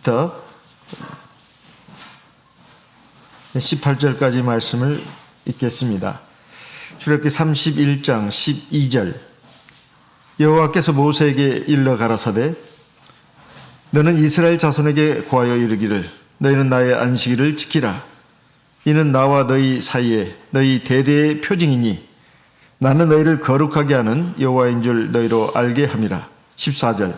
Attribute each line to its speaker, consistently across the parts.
Speaker 1: 1절부터 18절까지 말씀을 읽겠습니다. 출애굽기 31장 12절. 여호와께서 모세에게 일러 가라사대 너는 이스라엘 자손에게 고하여 이르기를 너희는 나의 안식일을 지키라. 이는 나와 너희 사이에 너희 대대의 표징이니 나는 너희를 거룩하게 하는 여호와인 줄 너희로 알게 함이라. 14절.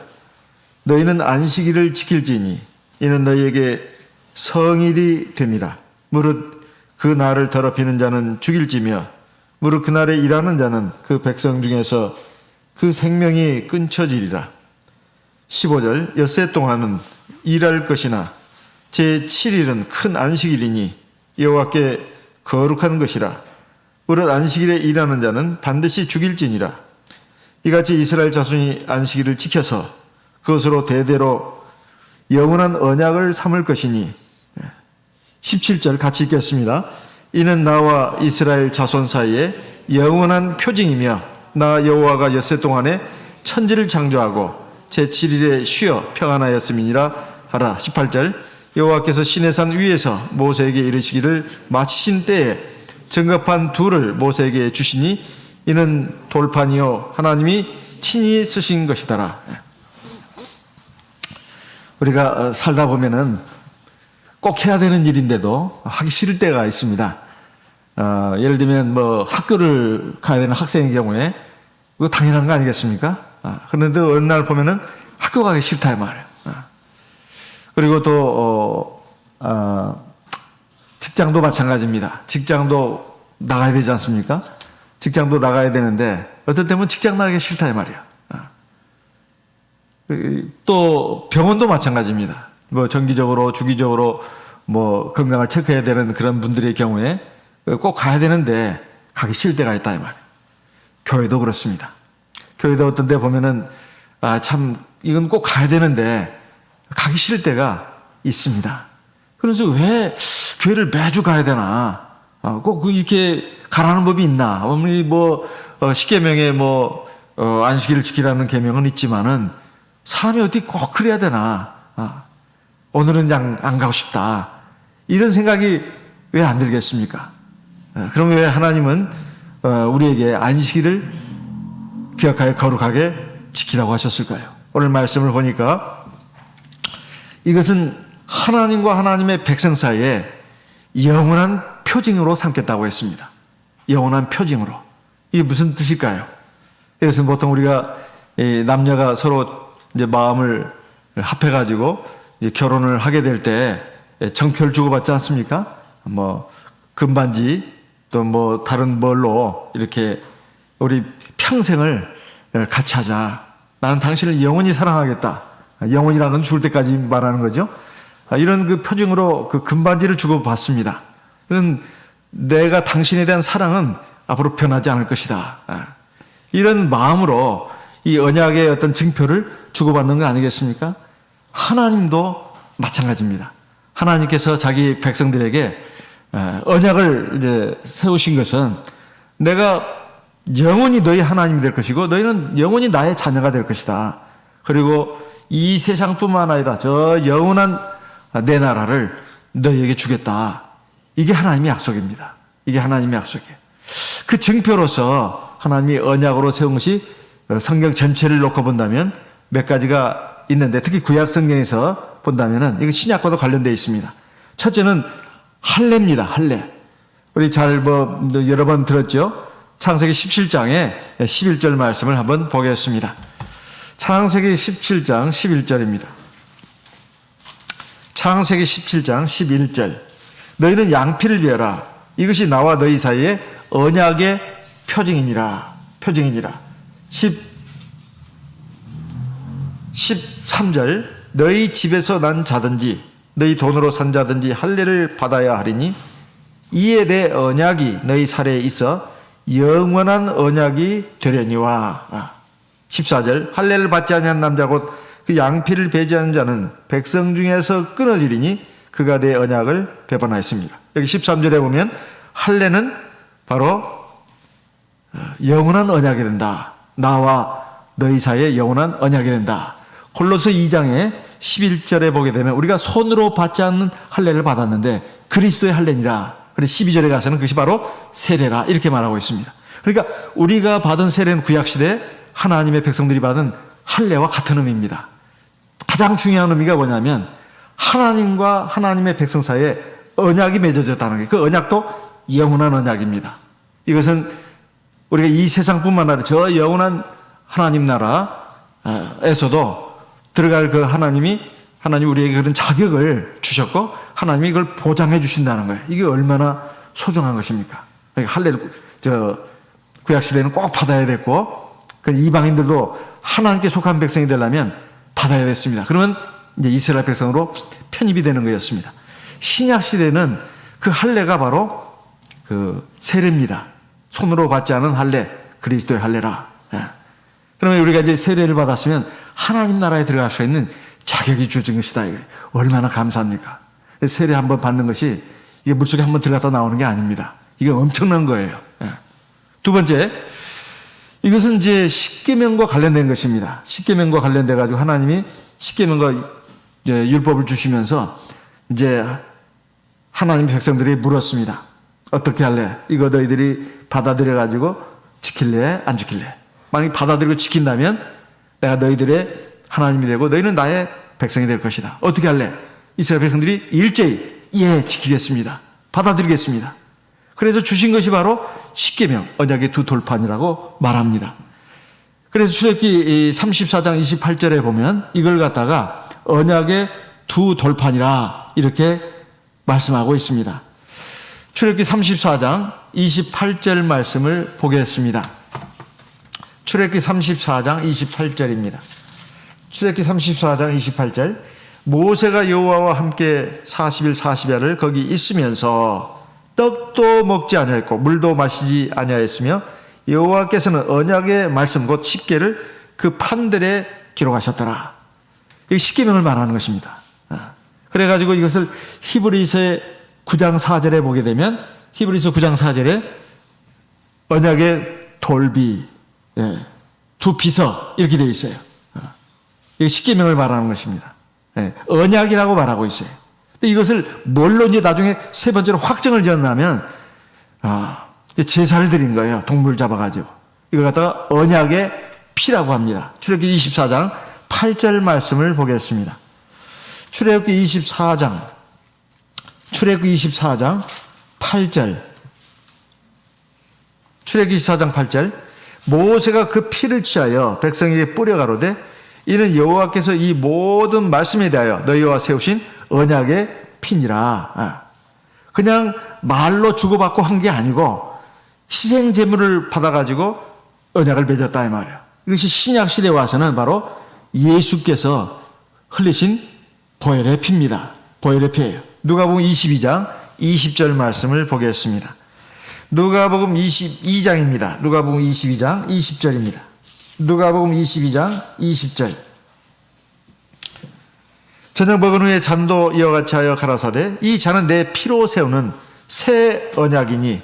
Speaker 1: 너희는 안식일을 지킬지니 이는 너희에게 성일이 됨이라. 무릇 그 날을 더럽히는 자는 죽일지며 무릇 그 날에 일하는 자는 그 백성 중에서 그 생명이 끊쳐지리라. 15절. 엿새 동안은 일할 것이나 제7일은 큰 안식일이니 여호와께 거룩한 것이라. 무릇 안식일에 일하는 자는 반드시 죽일지니라. 이같이 이스라엘 자손이 안식일을 지켜서 그것으로 대대로 영원한 언약을 삼을 것이니. 17절 같이 읽겠습니다. 이는 나와 이스라엘 자손 사이에 영원한 표징이며 나 여호와가 엿새 동안에 천지를 창조하고 제7일에 쉬어 평안하였음이니라 하라. 18절. 여호와께서 시내산 위에서 모세에게 이르시기를 마치신 때에 정갑판 둘을 모세에게 주시니 이는 돌판이요 하나님이 친히 쓰신 것이더라. 우리가 살다 보면은 꼭 해야 되는 일인데도 하기 싫을 때가 있습니다. 예를 들면 뭐 학교를 가야 되는 학생의 경우에 그거 당연한 거 아니겠습니까? 그런데 어느 날 보면은 학교 가기 싫다 이 말이에요. 그리고 또 직장도 마찬가지입니다. 직장도 나가야 되지 않습니까? 직장도 나가야 되는데 어떨 때는 직장 나가기 싫다 이 말이에요. 또 병원도 마찬가지입니다. 뭐 정기적으로 주기적으로 뭐 건강을 체크해야 되는 그런 분들의 경우에 꼭 가야 되는데 가기 싫을 때가 있다 이 말이에요. 교회도 그렇습니다. 교회도 어떤 데 보면은 참 이건 꼭 가야 되는데 가기 싫을 때가 있습니다. 그래서 왜 교회를 매주 가야 되나? 꼭 이렇게 가라는 법이 있나? 어머니 뭐 십계명에 뭐 안식일을 지키라는 계명은 있지만은 사람이 어디 꼭 그래야 되나? 오늘은 그냥 안 가고 싶다. 이런 생각이 왜 안 들겠습니까? 그럼 왜 하나님은 우리에게 안식일을 기억하여 거룩하게 지키라고 하셨을까요? 오늘 말씀을 보니까 이것은 하나님과 하나님의 백성 사이에 영원한 표징으로 삼겠다고 했습니다. 영원한 표징으로. 이게 무슨 뜻일까요? 이것은 보통 우리가 남녀가 서로 이제 마음을 합해가지고 이제 결혼을 하게 될 때 정표를 주고받지 않습니까? 뭐 금반지 또 뭐 다른 뭘로 이렇게 우리 평생을 같이 하자. 나는 당신을 영원히 사랑하겠다. 영원이라는 건 죽을 때까지 말하는 거죠. 이런 그 표징으로 그 금반지를 주고받습니다. 그건 내가 당신에 대한 사랑은 앞으로 변하지 않을 것이다. 이런 마음으로 이 언약의 어떤 증표를 주고받는 거 아니겠습니까? 하나님도 마찬가지입니다. 하나님께서 자기 백성들에게 언약을 이제 세우신 것은 내가 영원히 너희 하나님이 될 것이고 너희는 영원히 나의 자녀가 될 것이다. 그리고 이 세상뿐만 아니라 저 영원한 내 나라를 너희에게 주겠다. 이게 하나님의 약속입니다. 이게 하나님의 약속이에요. 그 증표로서 하나님이 언약으로 세운 것이 성경 전체를 놓고 본다면 몇 가지가 있는데 특히 구약 성경에서 본다면은 이거 신약과도 관련되어 있습니다. 첫째는 할례입니다. 할례. 우리 잘 여러 번 들었죠? 창세기 17장에 11절 말씀을 한번 보겠습니다. 창세기 17장 11절입니다. 창세기 17장 11절. 너희는 양피를 베어라. 이것이 나와 너희 사이에 언약의 표징이니라. 표징이니라. 13절. 너희 집에서 난 자든지 너희 돈으로 산 자든지 할례를 받아야 하리니 이에 대해 언약이 너희 사례에 있어 영원한 언약이 되려니와. 14절. 할례를 받지 아니한 남자 곧 그 양피를 배제하는 자는 백성 중에서 끊어지리니 그가 내 언약을 배반하였습니다. 여기 13절에 보면 할례는 바로 영원한 언약이 된다. 나와 너희 사이에 영원한 언약이 된다. 골로새 2장에 11절에 보게 되면 우리가 손으로 받지 않는 할례를 받았는데 그리스도의 할례니라. 그래서 12절에 가서는 그것이 바로 세례라 이렇게 말하고 있습니다. 그러니까 우리가 받은 세례는 구약시대 하나님의 백성들이 받은 할례와 같은 의미입니다. 가장 중요한 의미가 뭐냐면 하나님과 하나님의 백성 사이에 언약이 맺어졌다는 거예요. 그 언약도 영원한 언약입니다. 이것은 우리가 이 세상뿐만 아니라 저 영원한 하나님 나라에서도 들어갈 그 하나님 우리에게 그런 자격을 주셨고 하나님이 그걸 보장해 주신다는 거예요. 이게 얼마나 소중한 것입니까? 그러니까 할례를 구약 시대는 꼭 받아야 됐고 이방인들도 하나님께 속한 백성이 되려면 받아야 됐습니다. 그러면 이제 이스라엘 백성으로 편입이 되는 거였습니다. 신약 시대는 그 할례가 바로 그 세례입니다. 손으로 받지 않은 할례, 그리스도의 할례라. 그러면 우리가 이제 세례를 받았으면 하나님 나라에 들어갈 수 있는 자격이 주어진 것이다. 이게 얼마나 감사합니까? 세례 한번 받는 것이 이게 물속에 한번 들어갔다 나오는 게 아닙니다. 이게 엄청난 거예요. 두 번째, 이것은 이제 십계명과 관련된 것입니다. 십계명과 관련돼 가지고 하나님이 십계명과 율법을 주시면서 이제 하나님 백성들이 물었습니다. 어떻게 할래? 이거 너희들이 받아들여 가지고 지킬래? 안 지킬래? 만약 받아들이고 지킨다면 내가 너희들의 하나님이 되고 너희는 나의 백성이 될 것이다. 어떻게 할래? 이스라엘 백성들이 일제히 예, 지키겠습니다. 받아들이겠습니다. 그래서 주신 것이 바로 십계명, 언약의 두 돌판이라고 말합니다. 그래서 출애굽기 34장 28절에 보면 이걸 갖다가 언약의 두 돌판이라 이렇게 말씀하고 있습니다. 출애굽기 34장 28절 말씀을 보겠습니다. 출애굽기 34장 28절입니다. 출애굽기 34장 28절 모세가 여호와와 함께 40일 40야를 거기 있으면서 떡도 먹지 아니하였고 물도 마시지 아니하였으며 여호와께서는 언약의 말씀 곧 십계를 그 판들에 기록하셨더라. 이 십계명을 말하는 것입니다. 그래가지고 이것을 히브리서의 9장 4절에 보게 되면 히브리서 9장 4절에 언약의 돌비, 두 비서 이렇게 되어 있어요. 이 십계명을 말하는 것입니다. 언약이라고 말하고 있어요. 근데 이것을 뭘로 이제 나중에 세 번째로 확정을 지었냐면 제사를 드린 거예요. 동물 잡아가지고 이걸 갖다가 언약의 피라고 합니다. 출애굽기 24장 8절 말씀을 보겠습니다. 출애굽기 24장 8절 출애굽기 24장 8절 모세가 그 피를 취하여 백성에게 뿌려가로되 이는 여호와께서 이 모든 말씀에 대하여 너희와 세우신 언약의 피니라. 그냥 말로 주고받고 한 게 아니고 희생 제물을 받아가지고 언약을 맺었다 이 말이에요. 이것이 신약 시대에 와서는 바로 예수께서 흘리신 보혈의 피입니다. 보혈의 피예요. 누가복음 22장 20절 말씀을 보겠습니다. 누가복음 22장입니다. 누가복음 22장 20절입니다. 누가복음 22장 20절 저녁 먹은 후에 잔도 이와 같이 하여 가라사대 이 잔은 내 피로 세우는 새 언약이니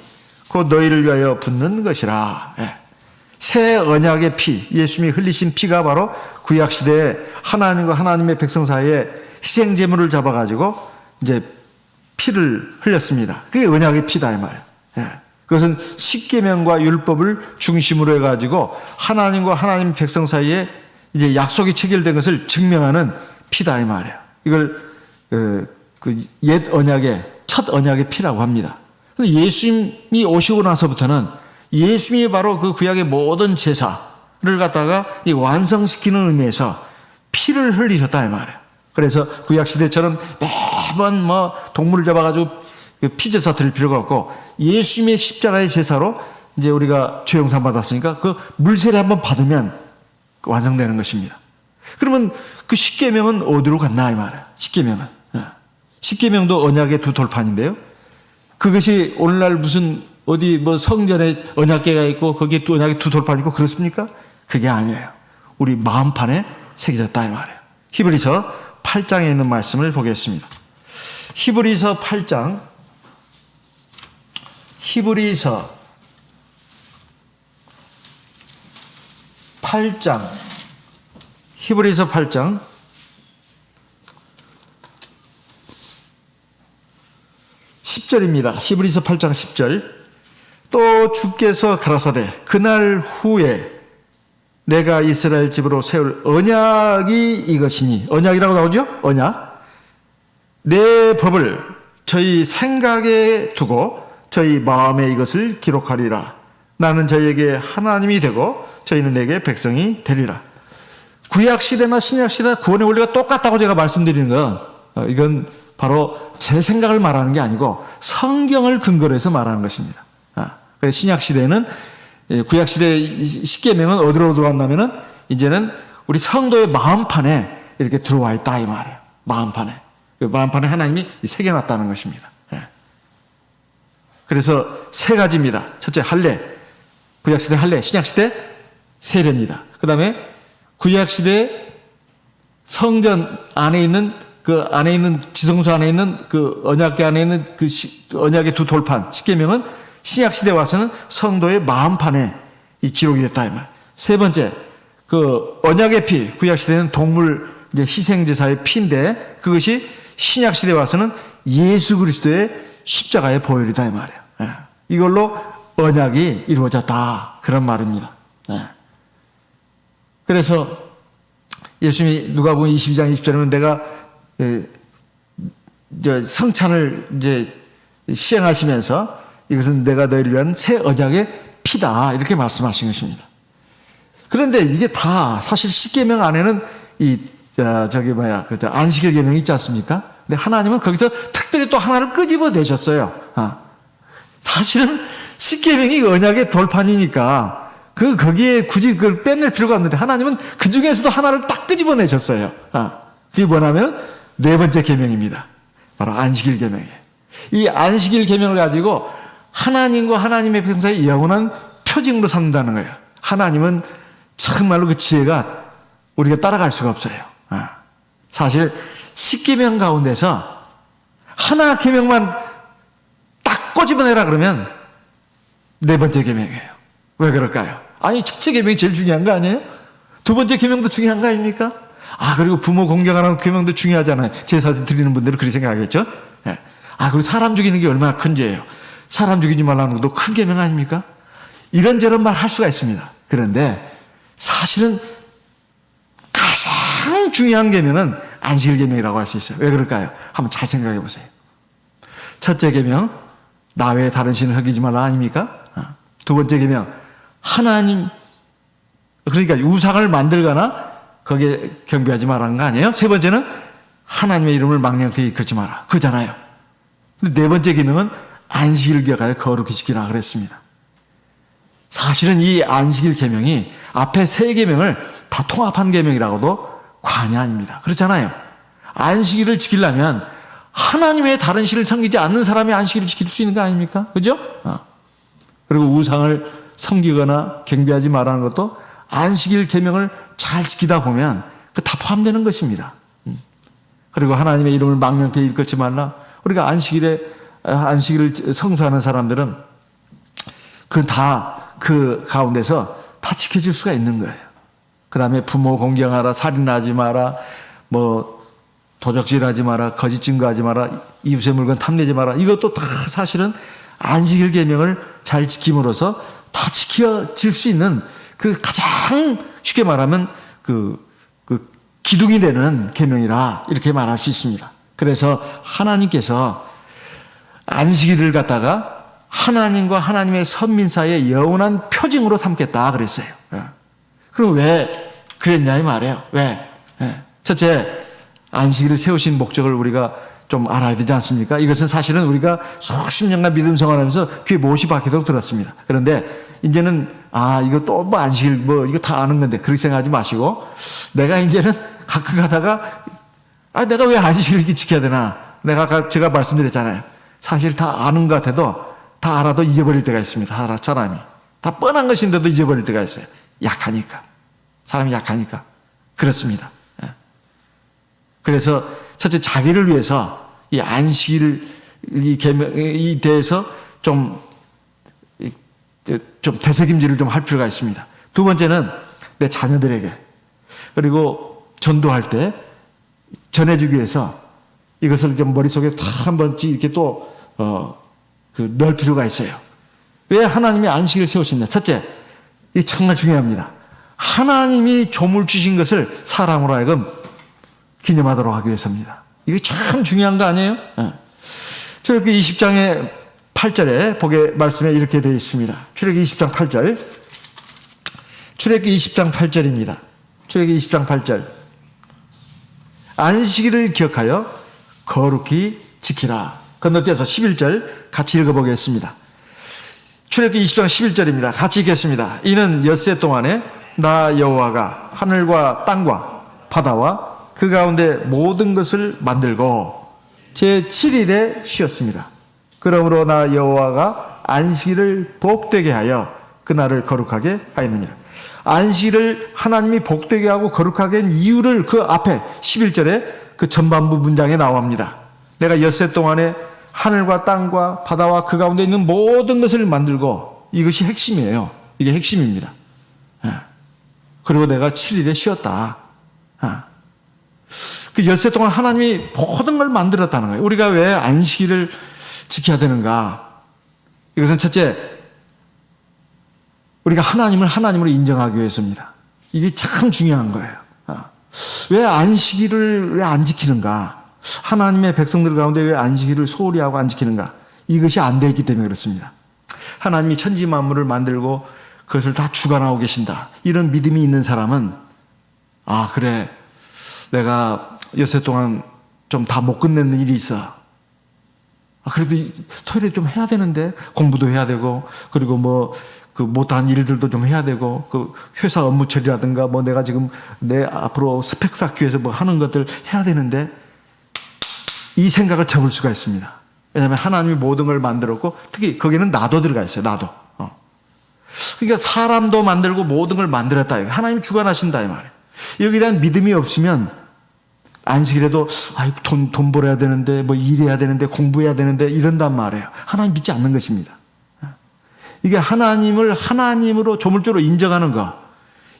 Speaker 1: 곧 너희를 위하여 붓는 것이라. 새 언약의 피, 예수님이 흘리신 피가 바로 구약시대에 하나님과 하나님의 백성 사이에 희생제물을 잡아가지고 이제 피를 흘렸습니다. 그게 언약의 피다 이 말이에요. 그것은 십계명과 율법을 중심으로 해가지고 하나님과 하나님 백성 사이에 이제 약속이 체결된 것을 증명하는 피다 이 말이에요. 이걸 그 옛 언약의 첫 언약의 피라고 합니다. 근데 예수님이 오시고 나서부터는 예수님이 바로 그 구약의 모든 제사를 갖다가 완성시키는 의미에서 피를 흘리셨다 이 말이에요. 그래서 구약 시대처럼 매번 뭐 동물을 잡아가지고 피제사 드릴 필요가 없고 예수님의 십자가의 제사로 이제 우리가 죄 용서 받았으니까 그 물세례 한번 받으면 완성되는 것입니다. 그러면 그 십계명은 어디로 갔나 이 말이에요. 십계명도 언약의 두 돌판인데요. 그것이 오늘날 무슨 어디 뭐 성전에 언약궤가 있고 거기에 또 언약의 두 돌판이 있고 그렇습니까? 그게 아니에요. 우리 마음판에 새겨졌다 이 말이에요. 히브리서 8장에 있는 말씀을 보겠습니다. 히브리서 8장 히브리서 8장 10절입니다. 히브리서 8장 10절. 또 주께서 가라사대 그날 후에 내가 이스라엘 집으로 세울 언약이 이것이니, 언약이라고 나오죠? 언약. 내 법을 저희 생각에 두고 저희 마음에 이것을 기록하리라. 나는 저희에게 하나님이 되고 저희는 내게 백성이 되리라. 구약시대나 신약시대나 구원의 원리가 똑같다고 제가 말씀드리는 건 이건 바로 제 생각을 말하는 게 아니고 성경을 근거로 해서 말하는 것입니다. 그래서 신약시대에는, 구약시대 십계명은 어디로 들어왔냐면은 이제는 우리 성도의 마음판에 이렇게 들어와 있다 이 말이에요. 마음판에. 그 마음판에 하나님이 새겨놨다는 것입니다. 그래서 세 가지입니다. 첫째, 할례. 구약시대 할례, 신약시대 세례입니다. 그 다음에 구약시대 성전 안에 있는 그 안에 있는 지성소 안에 있는 그 언약궤 안에 있는 그 언약의 두 돌판, 십계명은 신약시대에 와서는 성도의 마음판에 이 기록이 됐다 이 말. 세 번째, 그 언약의 피, 구약시대는 동물 이제 희생제사의 피인데 그것이 신약시대에 와서는 예수 그리스도의 십자가의 보혈이다 이 말이에요. 이걸로 언약이 이루어졌다 그런 말입니다. 그래서 예수님이 누가복음 22장 20절에는 내가 성찬을 이제 시행하시면서 이것은 내가 너희를 위한 새 언약의 피다 이렇게 말씀하신 것입니다. 그런데 이게 다 사실 십계명 안에는 안식일 계명이 있지 않습니까? 근데 하나님은 거기서 특별히 또 하나를 끄집어 내셨어요. 사실은 십계명이 언약의 돌판이니까 거기에 굳이 그걸 빼낼 필요가 없는데 하나님은 그 중에서도 하나를 딱 끄집어 내셨어요. 그게 뭐냐면 네 번째 계명입니다. 바로 안식일 계명이에요. 이 안식일 계명을 가지고 하나님과 하나님의 백성의 영원한 표징으로 삼는다는 거예요. 하나님은 정말로 그 지혜가 우리가 따라갈 수가 없어요. 사실 십계명 가운데서 하나 계명만 딱 꼬집어내라 그러면 네 번째 계명이에요. 왜 그럴까요? 아니 첫째 계명이 제일 중요한 거 아니에요? 두 번째 계명도 중요한 거 아닙니까? 그리고 부모 공경하는 계명도 중요하잖아요. 제사 드리는 분들은 그렇게 생각하겠죠? 그리고 사람 죽이는 게 얼마나 큰 죄예요. 사람 죽이지 말라는 것도 큰 계명 아닙니까? 이런저런 말 할 수가 있습니다. 그런데 사실은 가장 중요한 계명은 안식일 계명이라고 할 수 있어요. 왜 그럴까요? 한번 잘 생각해 보세요. 첫째 계명, 나 외에 다른 신을 섬기지 말라 아닙니까? 두 번째 계명, 하나님, 그러니까 우상을 만들거나 거기에 경배하지 말라는 거 아니에요? 세 번째는 하나님의 이름을 망령되이 일컫지 마라. 그잖아요. 근데 네 번째 계명은 안식일 기억하여 거룩히 지키라 그랬습니다. 사실은 이 안식일 계명이 앞에 세 계명을 다 통합한 계명이라고도 과언이 아닙니다. 그렇잖아요. 안식일을 지키려면 하나님의 다른 신을 섬기지 않는 사람이 안식일을 지킬 수 있는 거 아닙니까? 그죠? 그리고 우상을 섬기거나 경배하지 말라는 것도 안식일 계명을 잘 지키다 보면 그 다 포함되는 것입니다. 그리고 하나님의 이름을 망령되이 일컫지 말라. 우리가 안식일을 성수하는 사람들은 그 가운데서 다 지켜질 수가 있는 거예요. 그 다음에 부모 공경하라, 살인하지 마라, 도적질하지 마라, 거짓 증거하지 마라, 이웃의 물건 탐내지 마라. 이것도 다 사실은 안식일 계명을 잘 지킴으로써 다 지켜질 수 있는 그 가장 쉽게 말하면 그 기둥이 되는 계명이라 이렇게 말할 수 있습니다. 그래서 하나님께서 안식일을 갖다가 하나님과 하나님의 선민 사이의 영원한 표징으로 삼겠다 그랬어요. 그럼 왜 그랬냐 이 말이에요. 왜? 첫째, 안식일을 세우신 목적을 우리가 좀 알아야 되지 않습니까? 이것은 사실은 우리가 수십 년간 믿음 생활하면서 귀에 못이 박히도록 들었습니다. 그런데 이제는 이거 또 안식일 이거 다 아는 건데 그렇게 생각하지 마시고 내가 이제는 가끔 가다가 내가 왜 안식일을 이렇게 지켜야 되나? 제가 말씀드렸잖아요. 사실 다 아는 것 같아도 다 알아도 잊어버릴 때가 있습니다. 사람이. 다 뻔한 것인데도 잊어버릴 때가 있어요. 약하니까. 사람이 약하니까. 그렇습니다. 그래서 첫째 자기를 위해서 이 안식일 이 대해서 좀 되새김질을 좀 할 필요가 있습니다. 두 번째는 내 자녀들에게 그리고 전도할 때 전해주기 위해서 이것을 좀 머릿속에 다 한번 이렇게 또 넣을 필요가 있어요. 왜 하나님이 안식일을 세우셨냐? 첫째, 이 정말 중요합니다. 하나님이 조물 주신 것을 사람으로 하여금 기념하도록 하기 위해서입니다. 이게 참 중요한 거 아니에요? 출애굽기 20장의 8절에 보게 말씀에 이렇게 되어 있습니다. 출애굽기 20장 8절. 출애굽기 20장 8절입니다. 출애굽기 20장 8절. 안식일을 기억하여 거룩히 지키라. 건너뛰어서 11절 같이 읽어보겠습니다. 출애굽기 20장 11절입니다. 같이 읽겠습니다. 이는 엿새 동안에 나 여호와가 하늘과 땅과 바다와 그 가운데 모든 것을 만들고 제 7일에 쉬었습니다. 그러므로 나 여호와가 안식일을 복되게 하여 그날을 거룩하게 하였느니라. 안식일을 하나님이 복되게 하고 거룩하게 한 이유를 그 앞에 11절에 그 전반부 문장에 나옵니다. 내가 엿새 동안에 하늘과 땅과 바다와 그 가운데 있는 모든 것을 만들고, 이것이 핵심이에요. 이게 핵심입니다. 그리고 내가 7일에 쉬었다. 그 엿새 동안 하나님이 모든 걸 만들었다는 거예요. 우리가 왜 안식일을 지켜야 되는가? 이것은 첫째, 우리가 하나님을 하나님으로 인정하기 위해서입니다. 이게 참 중요한 거예요. 왜 안식일을 왜 안 지키는가? 하나님의 백성들 가운데 왜 안식일을 소홀히 하고 안 지키는가? 이것이 안 되어 있기 때문에 그렇습니다. 하나님이 천지 만물을 만들고 그것을 다 주관하고 계신다. 이런 믿음이 있는 사람은, 아, 그래, 내가 엿새 동안 좀 다 못 끝내는 일이 있어. 그래도 토요일에 좀 해야 되는데, 공부도 해야 되고, 그리고 못한 일들도 좀 해야 되고, 회사 업무 처리라든가, 내가 지금 내 앞으로 스펙 쌓기 위해서 하는 것들 해야 되는데, 이 생각을 접을 수가 있습니다. 왜냐하면 하나님이 모든 걸 만들었고, 특히 거기는 나도 들어가 있어요. 나도. 그러니까 사람도 만들고 모든 걸 만들었다. 하나님이 주관하신다 이 말이에요. 여기에 대한 믿음이 없으면 안식일에도 돈 벌어야 되는데, 일해야 되는데, 공부해야 되는데 이런단 말이에요. 하나님 믿지 않는 것입니다. 이게 하나님을 하나님으로 조물주로 인정하는 것,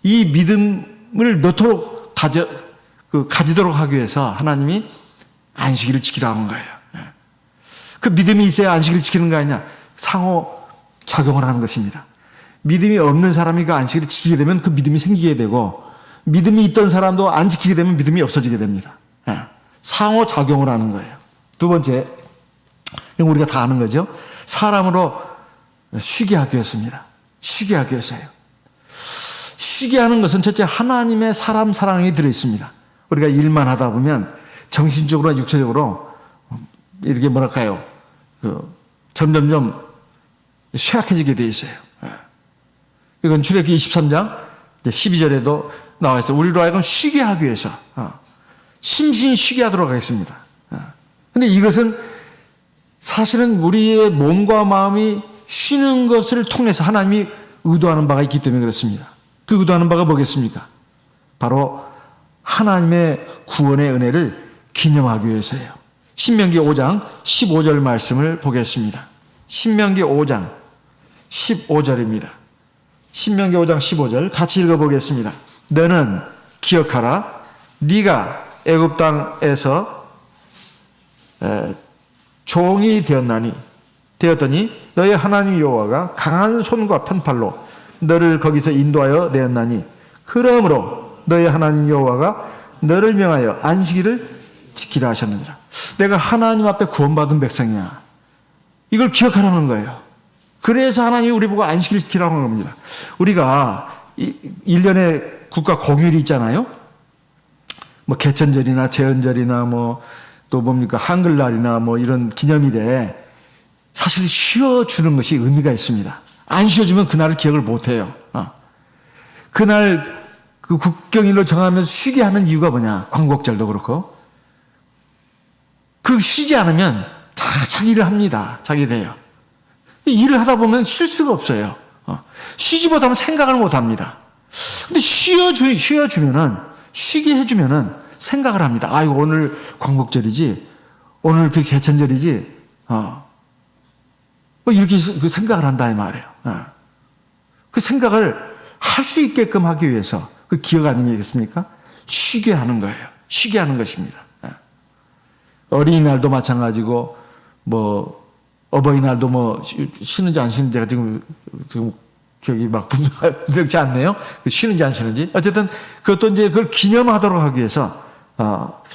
Speaker 1: 이 믿음을 넣도록 가지도록 하기 위해서 하나님이 안식일을 지키라는 거예요. 그 믿음이 있어야 안식일을 지키는 거 아니냐? 상호 작용을 하는 것입니다. 믿음이 없는 사람이 그 안식일을 지키게 되면 그 믿음이 생기게 되고, 믿음이 있던 사람도 안 지키게 되면 믿음이 없어지게 됩니다. 상호 작용을 하는 거예요. 두 번째, 이거 우리가 다 아는 거죠. 사람으로 쉬게 하기 위해서입니다. 쉬게 하기 위해서예요. 쉬게 하는 것은 첫째, 하나님의 사람 사랑이 들어있습니다. 우리가 일만 하다 보면 정신적으로나 육체적으로 이렇게 점점점 쇠약해지게 돼 있어요. 이건 출애굽기 23장 12절에도 나와 있어요. 우리로 하여금 쉬게 하기 위해서 심신이 쉬게 하도록 하겠습니다. 그런데 이것은 사실은 우리의 몸과 마음이 쉬는 것을 통해서 하나님이 의도하는 바가 있기 때문에 그렇습니다. 그 의도하는 바가 뭐겠습니까? 바로 하나님의 구원의 은혜를 기념하기 위해서예요. 신명기 5장 15절 말씀을 보겠습니다. 신명기 5장 15절입니다. 신명기 5장 15절 같이 읽어보겠습니다. 너는 기억하라. 네가 애굽 땅에서 종이 되었더니 너의 하나님 여호와가 강한 손과 편팔로 너를 거기서 인도하여 내었나니, 그러므로 너의 하나님 여호와가 너를 명하여 안식일을 지키라 하셨느니라. 내가 하나님 앞에 구원받은 백성이야. 이걸 기억하라는 거예요. 그래서 하나님이 우리 보고 안식일 지키라고 하는 겁니다. 우리가 1년에 국가 공휴일이 있잖아요. 개천절이나 제헌절이나 또 한글날이나 이런 기념일에 사실 쉬어주는 것이 의미가 있습니다. 안 쉬어주면 그날을 기억을 못해요. 그날 그 국경일로 정하면서 쉬게 하는 이유가 뭐냐? 광복절도 그렇고. 쉬지 않으면 자기 일을 합니다. 자기 돼요. 일을 하다 보면 쉴 수가 없어요. 쉬지 못하면 생각을 못 합니다. 근데 쉬어주면은, 쉬게 해주면은 생각을 합니다. 이거 오늘 광복절이지, 오늘 그 제천절이지, 이렇게 그 생각을 한다, 이 말이에요. 그 생각을 할 수 있게끔 하기 위해서, 그 기억 아니겠습니까? 쉬게 하는 거예요. 쉬게 하는 것입니다. 어린이날도 마찬가지고, 어버이날도 뭐 쉬는지 안 쉬는지가 지금 기억이 막 분명치 않네요. 쉬는지 안 쉬는지. 어쨌든 그것도 이제 그걸 기념하도록 하기 위해서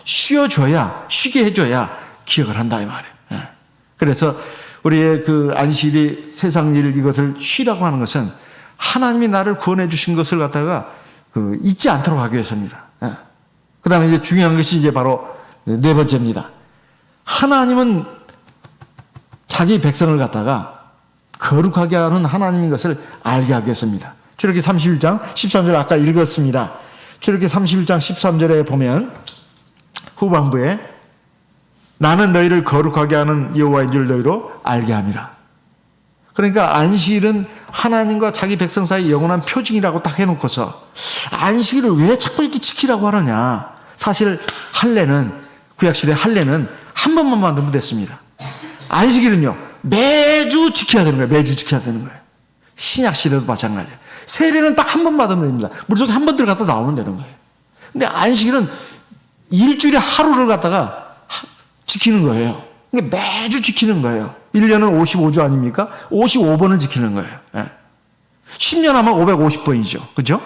Speaker 1: 쉬게 해줘야 기억을 한다 이 말이에요. 예. 그래서 우리의 그 안식일이 세상 일 이것을 쉬라고 하는 것은 하나님이 나를 구원해 주신 것을 갖다가 잊지 않도록 하기 위해서입니다. 예. 그 다음에 이제 중요한 것이 이제 바로 네 번째입니다. 하나님은 자기 백성을 갖다가 거룩하게 하는 하나님인 것을 알게 하겠습니다. 출애굽기 31장 13절 아까 읽었습니다. 출애굽기 31장 13절에 보면 후반부에 나는 너희를 거룩하게 하는 여호와인 줄 너희로 알게 함이라. 그러니까 안식일은 하나님과 자기 백성 사이 영원한 표징이라고 딱 해놓고서 안식일을 왜 자꾸 이렇게 지키라고 하느냐. 사실 구약시대 할례는 한 번만 만들면 됐습니다. 안식일은요 매주 지켜야 되는 거예요. 매주 지켜야 되는 거예요. 신약시대도 마찬가지예요. 세례는 딱 한 번 받으면 됩니다. 물속에 한 번 들어갔다 나오면 되는 거예요. 근데 안식일은 일주일에 하루를 갖다가 지키는 거예요. 그러니까 매주 지키는 거예요. 1년은 55주 아닙니까? 55번을 지키는 거예요. 예. 10년 하면 550번이죠. 그죠?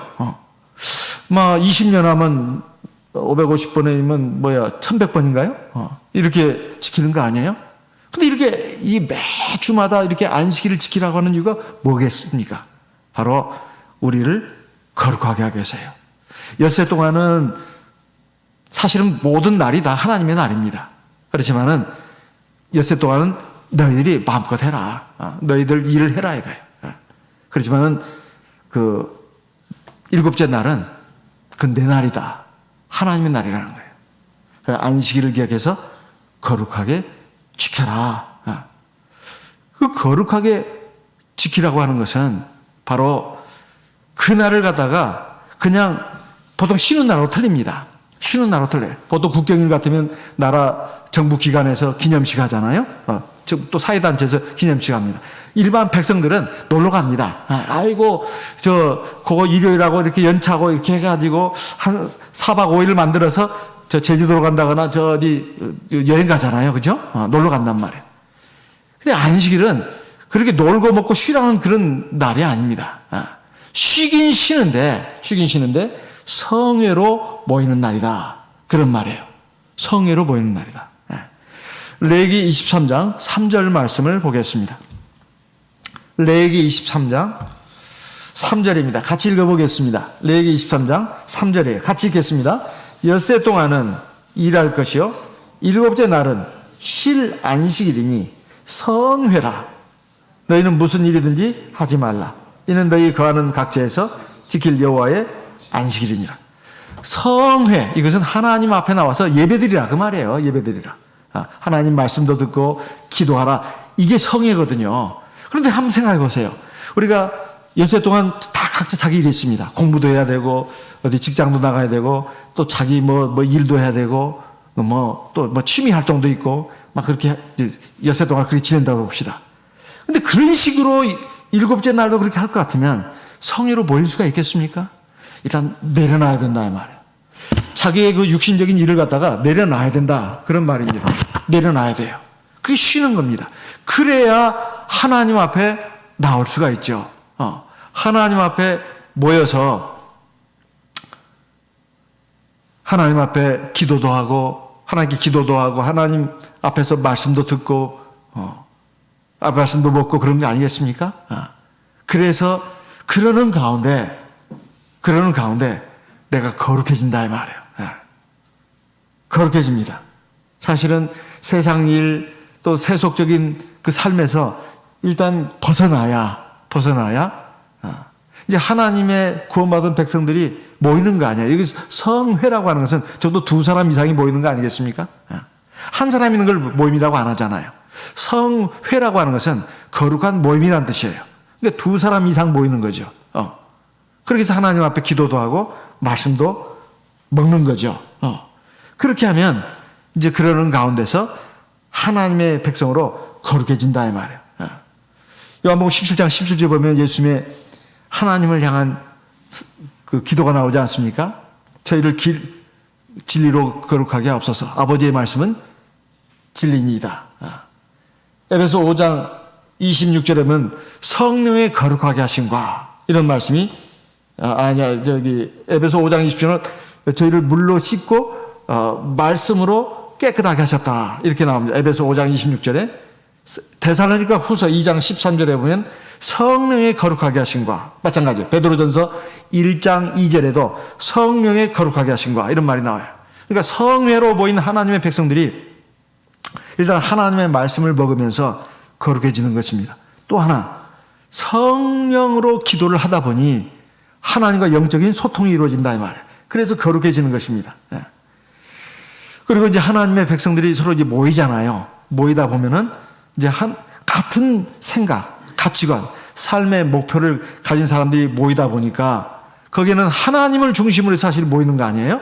Speaker 1: 20년 하면 550번이면 1100번인가요? 이렇게 지키는 거 아니에요? 근데 이렇게 이 매주마다 이렇게 안식일을 지키라고 하는 이유가 뭐겠습니까? 바로 우리를 거룩하게 하기 위해서예요. 엿새 동안은 사실은 모든 날이 다 하나님의 날입니다. 그렇지만은 엿새 동안은 너희들이 마음껏 해라. 너희들 일을 해라 이거예요. 그렇지만은 그 일곱째 날은 그 내 날이다. 하나님의 날이라는 거예요. 그래서 안식일을 기억해서 거룩하게 지켜라. 그 거룩하게 지키라고 하는 것은 바로 그 날을 갖다가 그냥 보통 쉬는 날로 틀립니다. 쉬는 날로 틀려요. 보통 국경일 같으면 나라 정부 기관에서 기념식 하잖아요. 또 사회단체에서 기념식 합니다. 일반 백성들은 놀러 갑니다. 아이고, 그거 일요일하고 이렇게 연차고 이렇게 해가지고 한 4박 5일을 만들어서 제주도로 간다거나 어디 여행 가잖아요. 그죠? 놀러 간단 말이에요. 근데 안식일은 그렇게 놀고 먹고 쉬라는 그런 날이 아닙니다. 쉬긴 쉬는데 성회로 모이는 날이다. 그런 말이에요. 성회로 모이는 날이다. 레위기 23장 3절 말씀을 보겠습니다. 레위기 23장 3절입니다. 같이 읽어보겠습니다. 레위기 23장 3절이에요. 같이 읽겠습니다. 엿새 동안은 일할 것이요 일곱째 날은 쉴 안식일이니 성회라. 너희는 무슨 일이든지 하지 말라. 이는 너희 거하는 각지에서 지킬 여호와의 안식일이니라. 성회, 이것은 하나님 앞에 나와서 예배드리라 그 말이에요. 예배드리라. 하나님 말씀도 듣고 기도하라. 이게 성회거든요. 그런데 한번 생각해 보세요. 우리가 엿새 동안 다 각자 자기 일이 있습니다. 공부도 해야 되고 어디 직장도 나가야 되고 또 자기 뭐 일도 해야 되고 또 취미 활동도 있고 막 그렇게 엿새 동안 그렇게 지낸다고 봅시다. 근데 그런 식으로 일곱째 날도 그렇게 할 것 같으면 성회로 모일 수가 있겠습니까? 일단 내려놔야 된다 이 말이에요. 자기의 그 육신적인 일을 갖다가 내려놔야 된다 그런 말입니다. 내려놔야 돼요. 그게 쉬는 겁니다. 그래야 하나님 앞에 나올 수가 있죠. 하나님 앞에 모여서 하나님 앞에 기도도 하고 하나님께 기도도 하고 하나님 앞에서 말씀도 듣고 말씀도 먹고 그런 게 아니겠습니까? 그래서 그러는 가운데 내가 거룩해진다 이 말이에요. 거룩해집니다. 사실은 세상 일 또 세속적인 그 삶에서 일단 벗어나야 이제 하나님의 구원받은 백성들이 모이는 거 아니에요. 여기 성회라고 하는 것은 적어도 2사람 이상이 모이는 거 아니겠습니까? 한 사람 있는 걸 모임이라고 안 하잖아요. 성회라고 하는 것은 거룩한 모임이라는 뜻이에요. 그러니까 2사람 이상 모이는 거죠. 그렇게 해서 하나님 앞에 기도도 하고 말씀도 먹는 거죠. 그렇게 하면 이제 그러는 가운데서 하나님의 백성으로 거룩해진다 이 말이에요. 요한복음 17장 17절 보면 예수님의 하나님을 향한 그 기도가 나오지 않습니까? 저희를 진리로 거룩하게 하옵소서. 아버지의 말씀은 진리니이다. 에베소 5장 26절에 보면 성령의 거룩하게 하심과 이런 말씀이 에베소 5장 27절은 저희를 물로 씻고 말씀으로 깨끗하게 하셨다 이렇게 나옵니다. 에베소 5장 26절에 데살로니가 후서 2장 13절에 보면 성령의 거룩하게 하심과 마찬가지예요. 베드로전서 1장 2절에도 성령의 거룩하게 하심과 이런 말이 나와요. 그러니까 성회로 모인 하나님의 백성들이 일단 하나님의 말씀을 먹으면서 거룩해지는 것입니다. 또 하나 성령으로 기도를 하다 보니 하나님과 영적인 소통이 이루어진다 이 말이에요. 그래서 거룩해지는 것입니다. 그리고 이제 하나님의 백성들이 서로 이제 모이잖아요. 모이다 보면은 이제 같은 생각, 가치관, 삶의 목표를 가진 사람들이 모이다 보니까 거기에는 하나님을 중심으로 해서 사실 모이는 거 아니에요?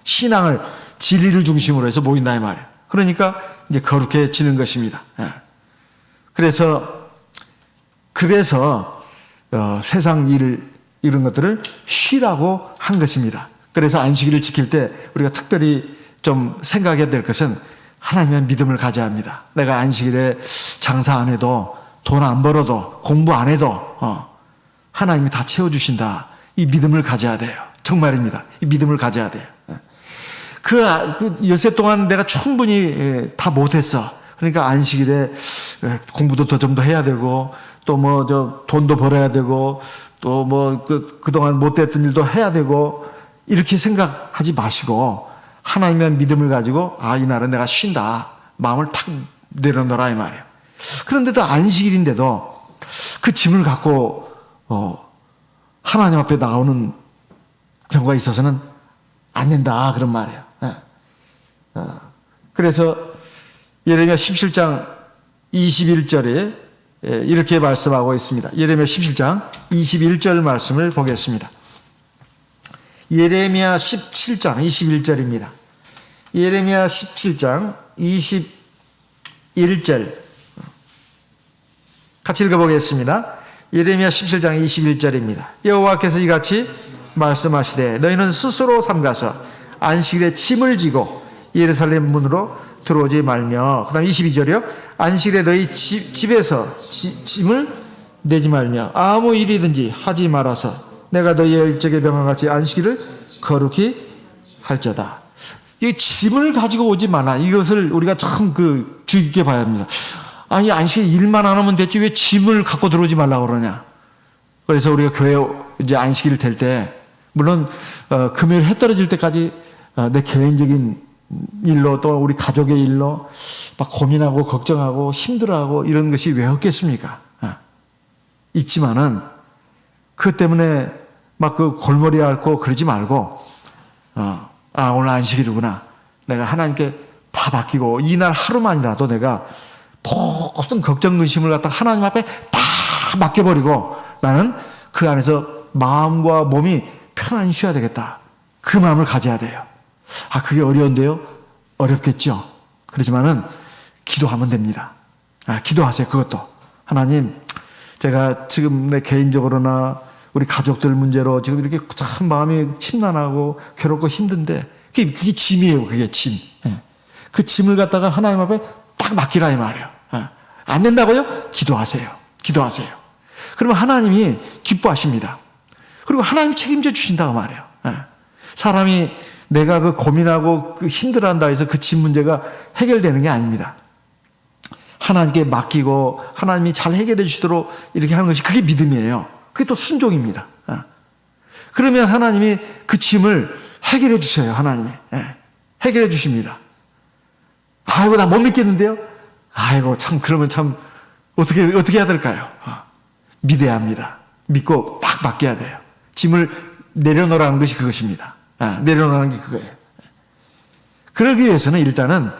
Speaker 1: 신앙을, 진리를 중심으로 해서 모인다 이 말이에요. 그러니까 이제 거룩해지는 것입니다. 그래서 세상 일 이런 것들을 쉬라고 한 것입니다. 그래서 안식일을 지킬 때 우리가 특별히 좀 생각해야 될 것은 하나님의 믿음을 가져야 합니다. 내가 안식일에 장사 안 해도 돈 안 벌어도 공부 안 해도 하나님이 다 채워주신다. 이 믿음을 가져야 돼요. 정말입니다. 이 믿음을 가져야 돼요. 그 엿새 동안 내가 충분히 다 못했어. 그러니까 안식일에 공부도 좀 더 해야 되고 또 돈도 벌어야 되고 또 그동안 못했던 일도 해야 되고 이렇게 생각하지 마시고 하나님의 믿음을 가지고 이날은 내가 쉰다. 마음을 탁 내려놓으라 이 말이에요. 그런데도 안식일인데도 그 짐을 갖고 하나님 앞에 나오는 경우가 있어서는 안 된다 그런 말이에요. 그래서 예레미야 17장 21절에 이렇게 말씀하고 있습니다. 예레미야 17장 21절 말씀을 보겠습니다. 예레미야 17장 21절입니다. 예레미야 17장 21절 같이 읽어보겠습니다. 예레미야 17장 21절입니다. 여호와께서 이같이 말씀하시되 너희는 스스로 삼가서 안식일에 짐을 지고 예루살렘 문으로 들어오지 말며 그 다음 22절이요. 안식일에 너희 집에서 짐을 내지 말며 아무 일이든지 하지 말아서 내가 너희의 일적의 명함같이 안식일을 거룩히 할저다. 이 짐을 가지고 오지 말라. 이것을 우리가 참 주의 깊게 봐야 합니다. 아니 안식일 일만 안 하면 됐지 왜 짐을 갖고 들어오지 말라고 그러냐. 그래서 우리가 교회 이제 안식일 될 때 물론 금요일 해 떨어질 때까지 내 개인적인 일로 또 우리 가족의 일로 막 고민하고 걱정하고 힘들어하고 이런 것이 왜 없겠습니까? 있지만은 그 때문에 막 골머리 앓고 그러지 말고 오늘 안식일이구나. 내가 하나님께 다 맡기고 이날 하루만이라도 내가 모든 걱정 근심을 갖다 하나님 앞에 다 맡겨버리고 나는 그 안에서 마음과 몸이 편안히 쉬어야 되겠다. 그 마음을 가져야 돼요. 그게 어려운데요? 어렵겠죠. 그렇지만은 기도하면 됩니다. 기도하세요. 그것도. 하나님, 제가 지금 내 개인적으로나 우리 가족들 문제로 지금 이렇게 참 마음이 심란하고 괴롭고 힘든데 그게 짐이에요. 그게 짐. 그 짐을 갖다가 하나님 앞에 딱 맡기라 이 말이에요. 안 된다고요? 기도하세요. 기도하세요. 그러면 하나님이 기뻐하십니다. 그리고 하나님이 책임져 주신다고 말이에요. 사람이 내가 고민하고 힘들어한다 해서 그 짐 문제가 해결되는 게 아닙니다. 하나님께 맡기고 하나님이 잘 해결해 주시도록 이렇게 하는 것이 그게 믿음이에요. 그게 또 순종입니다. 그러면 하나님이 그 짐을 해결해 주셔요. 하나님이. 해결해 주십니다. 아이고 나 못 믿겠는데요? 아이고 참 그러면 참 어떻게 해야 될까요? 믿어야 합니다. 믿고 딱 맡겨야 돼요. 짐을 내려놓으라는 것이 그것입니다. 내려놓는 게 그거예요. 그러기 위해서는 일단은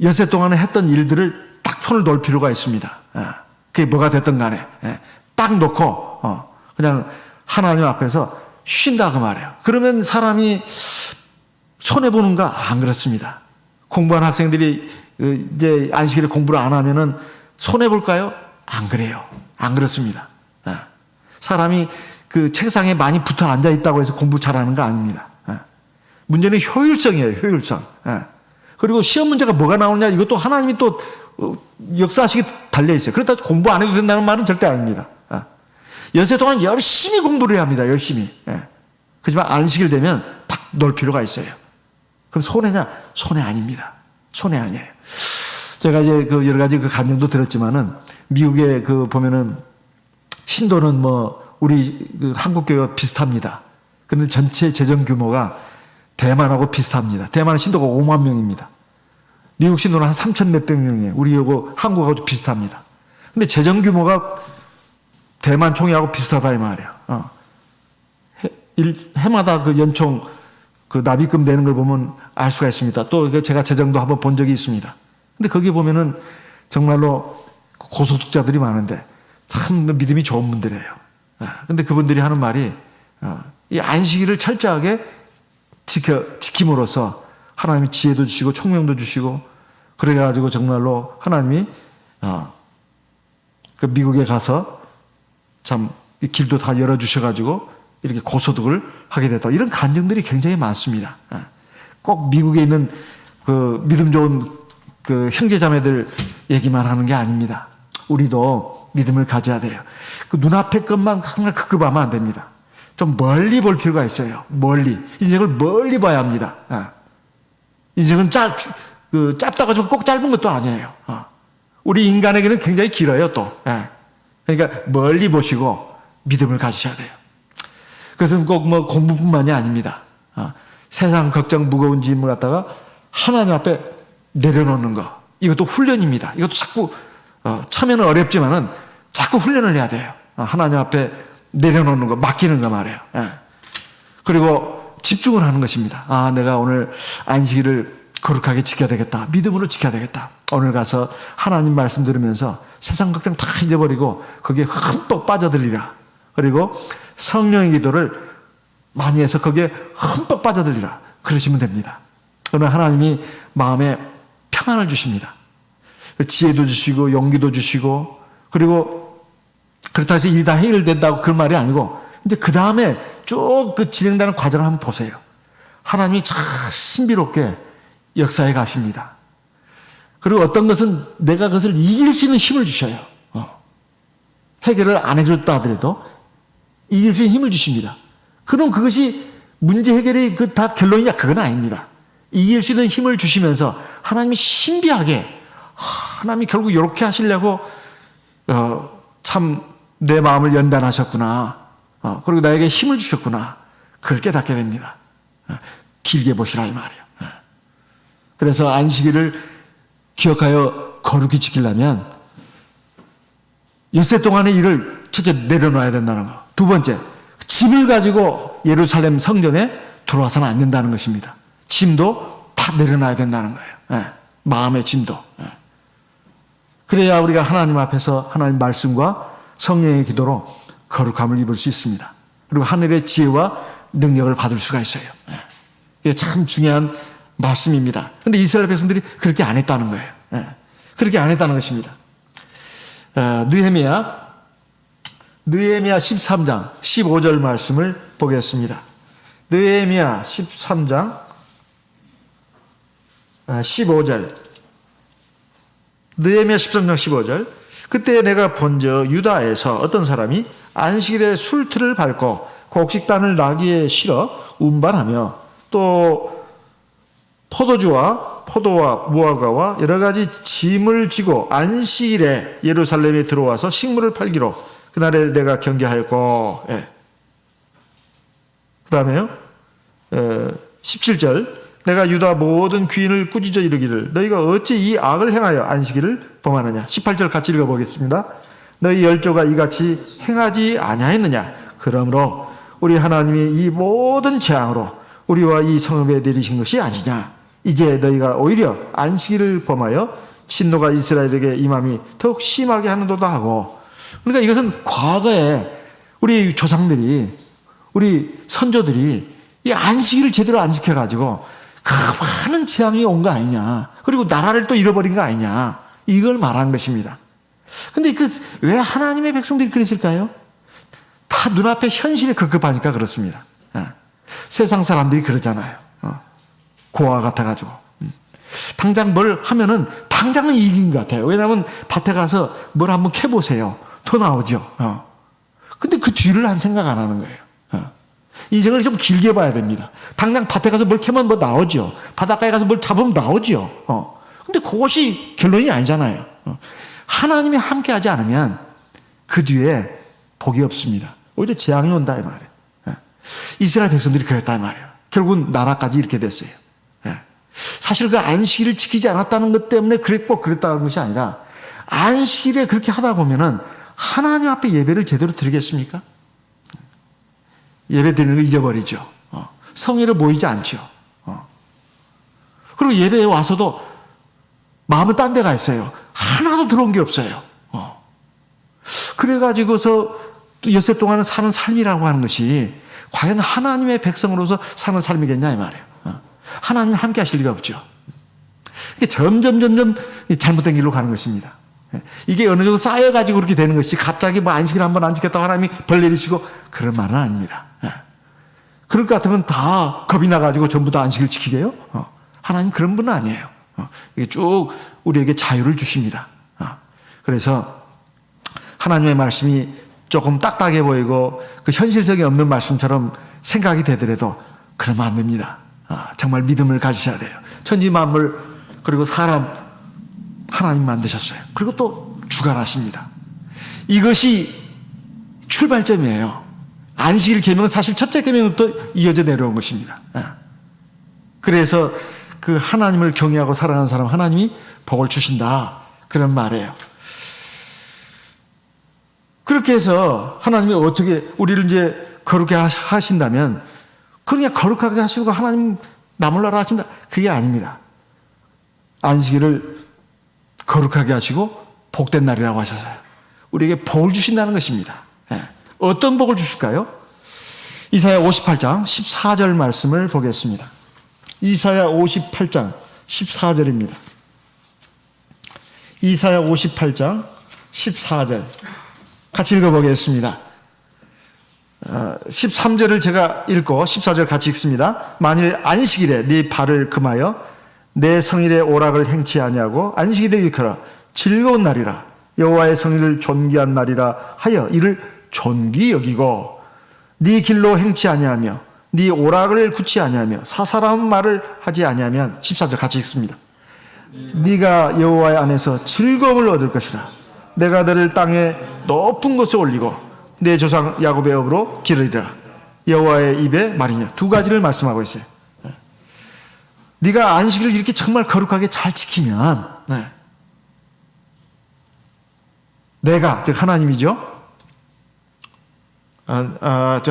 Speaker 1: 엿새 동안에 했던 일들을 딱 손을 놓을 필요가 있습니다. 그게 뭐가 됐든 간에 딱 놓고 그냥 하나님 앞에서 쉰다 그 말이에요. 그러면 사람이 손해보는가? 안 그렇습니다. 공부한 학생들이 이제 안식일에 공부를 안 하면은 손해볼까요? 안 그래요. 안 그렇습니다. 사람이 그 책상에 많이 붙어 앉아 있다고 해서 공부 잘하는 거 아닙니다. 문제는 효율성이에요. 효율성. 그리고 시험 문제가 뭐가 나오느냐 이것도 하나님이 또 역사식이 달려 있어요. 그렇다고 공부 안 해도 된다는 말은 절대 아닙니다. 연세 동안 열심히 공부를 해야 합니다. 열심히. 그렇지만 안식일 되면 딱 놀 필요가 있어요. 그럼 손해냐? 손해 아닙니다. 손해 아니에요. 제가 이제 그 여러 가지 그 간증도 들었지만은 미국에 그 보면은 신도는 뭐 우리 그 한국 교회와 비슷합니다. 그런데 전체 재정 규모가 대만하고 비슷합니다. 대만은 신도가 5만 명입니다. 미국 신도는 한 3천 몇백 명이에요. 우리하고 한국하고 비슷합니다. 근데 재정 규모가 대만 총회하고 비슷하다 이 말이에요. 해마다 그 연총 그 납입금 내는 걸 보면 알 수가 있습니다. 또 제가 재정도 한번 본 적이 있습니다. 근데 거기 보면은 정말로 고소득자들이 많은데 참 믿음이 좋은 분들이에요. 근데 그분들이 하는 말이 이 안식일을 철저하게 지킴으로써 하나님이 지혜도 주시고 총명도 주시고 그래가지고 정말로 하나님이 그 미국에 가서 참 이 길도 다 열어주셔가지고 이렇게 고소득을 하게 됐다. 이런 간증들이 굉장히 많습니다. 꼭 미국에 있는 그 믿음 좋은 그 형제자매들 얘기만 하는 게 아닙니다. 우리도 믿음을 가져야 돼요. 그 눈앞의 것만 항상 급급하면 안 됩니다. 좀 멀리 볼 필요가 있어요. 멀리. 인생을 멀리 봐야 합니다. 인생은 짧다고 꼭 짧은 것도 아니에요. 우리 인간에게는 굉장히 길어요, 또. 그러니까 멀리 보시고 믿음을 가지셔야 돼요. 그것은 꼭 뭐 공부뿐만이 아닙니다. 세상 걱정 무거운 짐을 갖다가 하나님 앞에 내려놓는 거. 이것도 훈련입니다. 이것도 자꾸 처음에는 어렵지만은 자꾸 훈련을 해야 돼요. 하나님 앞에 내려놓는 거, 맡기는 거 말이에요. 그리고 집중을 하는 것입니다. 내가 오늘 안식일을 거룩하게 지켜야 되겠다. 믿음으로 지켜야 되겠다. 오늘 가서 하나님 말씀 들으면서 세상 걱정 다 잊어버리고 거기에 흠뻑 빠져들리라. 그리고 성령의 기도를 많이 해서 거기에 흠뻑 빠져들리라. 그러시면 됩니다. 그러면 하나님이 마음에 평안을 주십니다. 지혜도 주시고 용기도 주시고 그리고 그렇다고 해서 일이 다 해결된다고 그런 말이 아니고 이제 그 다음에 쭉 그 진행되는 과정을 한번 보세요. 하나님이 참 신비롭게 역사에 가십니다. 그리고 어떤 것은 내가 그것을 이길 수 있는 힘을 주셔요. 해결을 안 해줬다 하더라도 이길 수 있는 힘을 주십니다. 그럼 그것이 문제 해결이 그 다 결론이냐? 그건 아닙니다. 이길 수 있는 힘을 주시면서 하나님이 신비하게 하나님이 결국 이렇게 하시려고 참 내 마음을 연단하셨구나. 그리고 나에게 힘을 주셨구나. 그걸 깨닫게 됩니다. 길게 보시라 이 말이에요. 그래서 안식일을 기억하여 거룩히 지키려면 엿새 동안의 일을 첫째 내려놔야 된다는 거. 두 번째, 짐을 가지고 예루살렘 성전에 들어와서는 안 된다는 것입니다. 짐도 다 내려놔야 된다는 거예요. 마음의 짐도. 그래야 우리가 하나님 앞에서 하나님 말씀과 성령의 기도로 거룩함을 입을 수 있습니다. 그리고 하늘의 지혜와 능력을 받을 수가 있어요. 이게 참 중요한 말씀입니다. 그런데 이스라엘 백성들이 그렇게 안 했다는 거예요. 그렇게 안 했다는 것입니다. 느헤미야 13장 15절 말씀을 보겠습니다. 느헤미야 13장 15절. 느헤미야 13장 15절. 그때 내가 본즉 유다에서 어떤 사람이 안식일에 술틀을 밟고 곡식단을 나귀에 실어 운반하며 또 포도주와 포도와 무화과와 여러 가지 짐을 지고 안식일에 예루살렘에 들어와서 식물을 팔기로 그날에 내가 경계하였고. 그 다음에요 17절. 내가 유다 모든 귀인을 꾸짖어 이르기를 너희가 어찌 이 악을 행하여 안식일을 범하느냐. 18절 같이 읽어보겠습니다. 너희 열조가 이같이 행하지 아니하였느냐. 그러므로 우리 하나님이 이 모든 재앙으로 우리와 이 성읍에 내리신 것이 아니냐. 이제 너희가 오히려 안식일을 범하여 진노가 이스라엘에게 임함이 더욱 심하게 하는도다 하고. 그러니까 이것은 과거에 우리 조상들이 우리 선조들이 이 안식일을 제대로 안 지켜가지고 그 많은 재앙이 온 거 아니냐. 그리고 나라를 또 잃어버린 거 아니냐. 이걸 말한 것입니다. 근데 왜 하나님의 백성들이 그랬을까요? 다 눈앞에 현실이 급급하니까 그렇습니다. 세상 사람들이 그러잖아요. 고아 같아가지고. 당장 뭘 하면은 당장은 이긴 것 같아요. 왜냐하면 밭에 가서 뭘 한번 캐보세요. 더 나오죠. 근데 그 뒤를 한 생각 안 하는 거예요. 인생을 좀 길게 봐야 됩니다. 당장 밭에 가서 뭘 캐면 뭐 나오죠. 바닷가에 가서 뭘 잡으면 나오죠. 근데 그것이 결론이 아니잖아요. 하나님이 함께 하지 않으면 그 뒤에 복이 없습니다. 오히려 재앙이 온다 이 말이에요. 이스라엘 백성들이 그랬다 이 말이에요. 결국은 나라까지 이렇게 됐어요. 사실 그 안식일을 지키지 않았다는 것 때문에 그랬다는 것이 아니라 안식일에 그렇게 하다 보면은 하나님 앞에 예배를 제대로 드리겠습니까? 예배 드리는 거 잊어버리죠. 성회로 모이지 않죠. 그리고 예배에 와서도 마음은 딴 데가 있어요. 하나도 들어온 게 없어요. 그래가지고서 또 엿새 동안은 사는 삶이라고 하는 것이 과연 하나님의 백성으로서 사는 삶이겠냐 이 말이에요. 하나님이 함께 하실 리가 없죠. 이게 점점 잘못된 길로 가는 것입니다. 이게 어느 정도 쌓여가지고 그렇게 되는 것이 갑자기 뭐 안식일 한번 안 지켰다고 하나님이 벌 내리시고 그런 말은 아닙니다. 그럴 것 같으면 다 겁이 나가지고 전부 다 안식일 지키게요? 하나님 그런 분은 아니에요. 이게 쭉 우리에게 자유를 주십니다. 그래서 하나님의 말씀이 조금 딱딱해 보이고 그 현실성이 없는 말씀처럼 생각이 되더라도 그러면 안 됩니다. 정말 믿음을 가지셔야 돼요. 천지 만물 그리고 사람 하나님 만드셨어요. 그리고 또 주관하십니다. 이것이 출발점이에요. 안식일 계명은 사실 첫째 계명부터 이어져 내려온 것입니다. 그래서 그 하나님을 경외하고 사랑하는 사람 하나님이 복을 주신다. 그런 말이에요. 그렇게 해서 하나님이 어떻게 우리를 이제 거룩하게 하신다면 그냥 거룩하게 하시고 하나님 나몰라라 하신다. 그게 아닙니다. 안식일을 거룩하게 하시고 복된 날이라고 하셔서요. 우리에게 복을 주신다는 것입니다. 어떤 복을 주실까요? 이사야 58장 14절 말씀을 보겠습니다. 이사야 58장 14절입니다. 이사야 58장 14절 같이 읽어보겠습니다. 13절을 제가 읽고 14절 같이 읽습니다. 만일 안식일에 네 발을 금하여 내 성일의 오락을 행치 아니하고 안식일에 일컬어 즐거운 날이라 여호와의 성일을 존귀한 날이라 하여 이를 존귀 여기고 네 길로 행치 아니하며 네 오락을 굳지 아니하며 사사로운 말을 하지 아니하면 14절 같이 읽습니다. 네가 여호와의 안에서 즐거움을 얻을 것이라 내가 너를 땅에 높은 곳에 올리고 내 조상 야곱의 업으로 기르리라 여호와의 입의 말이냐. 두 가지를 말씀하고 있어요. 네가 안식일을 이렇게 정말 거룩하게 잘 지키면 내가 즉 하나님이죠. 네가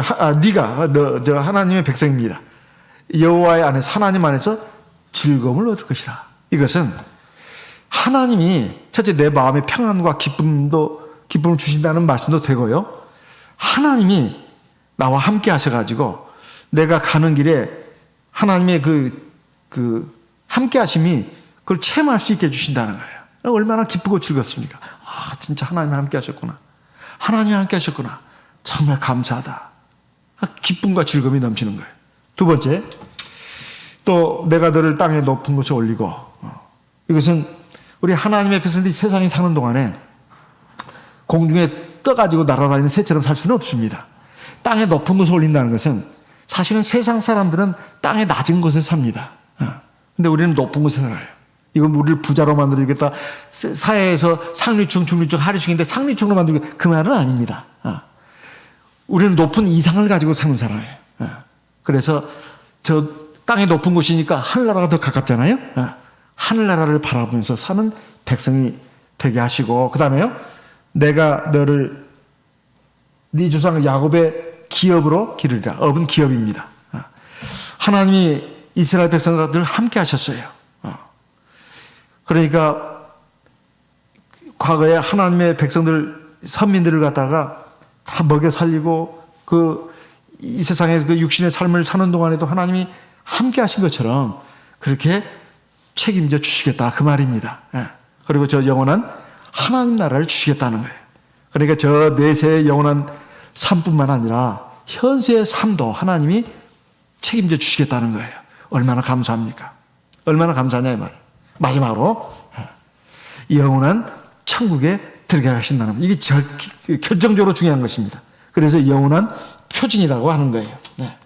Speaker 1: 저 하나님의 백성입니다. 여호와의 안에서 하나님 안에서 즐거움을 얻을 것이라. 이것은 하나님이 첫째 내 마음의 평안과 기쁨을 주신다는 말씀도 되고요. 하나님이 나와 함께 하셔가지고 내가 가는 길에 하나님의 그 함께 하심이 그걸 체험할 수 있게 해주신다는 거예요. 얼마나 기쁘고 즐겁습니까? 진짜 하나님이 함께 하셨구나. 하나님이 함께 하셨구나. 정말 감사하다. 기쁨과 즐거움이 넘치는 거예요. 두 번째, 또 내가 너를 땅의 높은 곳에 올리고 이것은 우리 하나님의 백성들이 세상에 사는 동안에 공중에 떠가지고 날아다니는 새처럼 살 수는 없습니다. 땅의 높은 곳에 올린다는 것은 사실은 세상 사람들은 땅의 낮은 곳에 삽니다. 근데 우리는 높은 곳에 살아요. 이건 우리를 부자로 만들어주겠다. 사회에서 상류층, 중류층, 하류층인데 상류층으로 만들고 그 말은 아닙니다. 우리는 높은 이상을 가지고 사는 사람이에요. 그래서 저 땅의 높은 곳이니까 하늘나라가 더 가깝잖아요. 하늘나라를 바라보면서 사는 백성이 되게 하시고 그 다음에요. 내가 너를 네 조상 야곱의 기업으로 기르리라. 업은 기업입니다. 하나님이 이스라엘 백성들을 함께 하셨어요. 그러니까 과거에 하나님의 백성들 선민들을 갖다가 다 먹여 살리고 이 세상에서 그 육신의 삶을 사는 동안에도 하나님이 함께 하신 것처럼 그렇게 책임져 주시겠다 그 말입니다. 그리고 저 영원한 하나님 나라를 주시겠다는 거예요. 그러니까 저 내세의 영원한 삶뿐만 아니라 현세의 삶도 하나님이 책임져 주시겠다는 거예요. 얼마나 감사합니까? 얼마나 감사하냐 이 말이에요. 마지막으로 영원한 천국에 들어가신다는 것. 이게 결정적으로 중요한 것입니다. 그래서 영원한 표징이라고 하는 거예요. 네.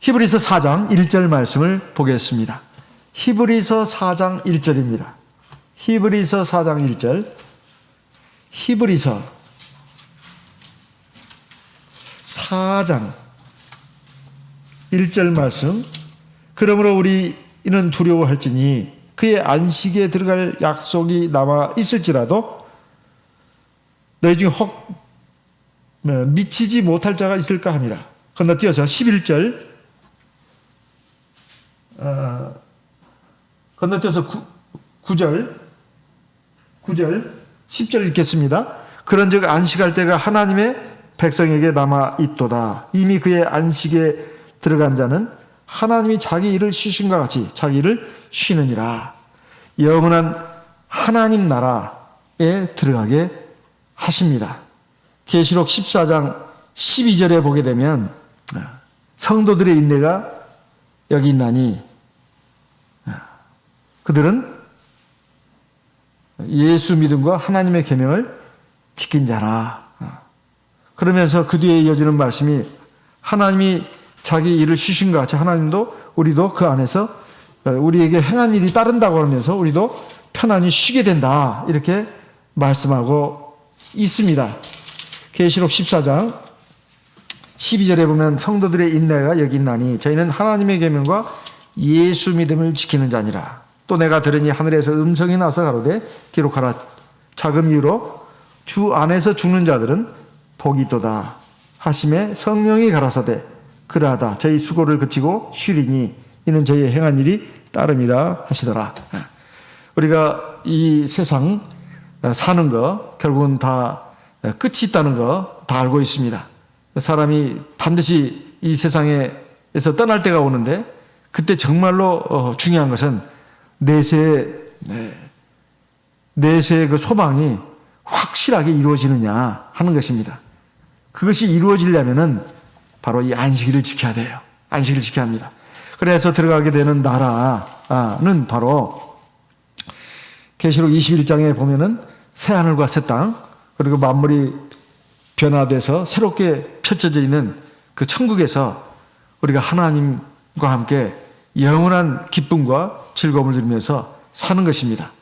Speaker 1: 히브리서 4장 1절 말씀을 보겠습니다. 히브리서 4장 1절입니다. 히브리서 4장 1절. 히브리서 4장 1절 말씀. 그러므로 우리는 두려워할지니 그의 안식에 들어갈 약속이 남아 있을지라도 너희 중에 혹 미치지 못할 자가 있을까 함이라. 건너뛰어서 11절 건너뛰어서 9절 10절 읽겠습니다. 그런즉 안식할 때가 하나님의 백성에게 남아 있도다. 이미 그의 안식에 들어간 자는 하나님이 자기 일을 쉬신과 같이 자기 일을 쉬느니라. 영원한 하나님 나라에 들어가게 하십니다. 계시록 14장 12절에 보게 되면 성도들의 인내가 여기 있나니 그들은 예수 믿음과 하나님의 계명을 지킨 자라. 그러면서 그 뒤에 이어지는 말씀이 하나님이 자기 일을 쉬신 것 같이 하나님도 우리도 그 안에서 우리에게 행한 일이 따른다고 하면서 우리도 편안히 쉬게 된다. 이렇게 말씀하고 있습니다. 계시록 14장 12절에 보면 성도들의 인내가 여기 있나니 저희는 하나님의 계명과 예수 믿음을 지키는 자니라. 또 내가 들으니 하늘에서 음성이 나서 가로되 기록하라. 작은 이유로 주 안에서 죽는 자들은 복이 있도다 하심에 성령이 가라사대 그러하다. 저희 수고를 그치고 쉬리니 이는 저희의 행한 일이 따름이라 하시더라. 우리가 이 세상 사는 거 결국은 다 끝이 있다는 거 다 알고 있습니다. 사람이 반드시 이 세상에서 떠날 때가 오는데 그때 정말로 중요한 것은 내세의 그 소망이 확실하게 이루어지느냐 하는 것입니다. 그것이 이루어지려면은 바로 이 안식일을 지켜야 돼요. 안식일을 지켜야 합니다. 그래서 들어가게 되는 나라는 바로 계시록 21장에 보면은 새하늘과 새 땅 그리고 만물이 변화돼서 새롭게 펼쳐져 있는 그 천국에서 우리가 하나님과 함께 영원한 기쁨과 즐거움을 누리면서 사는 것입니다.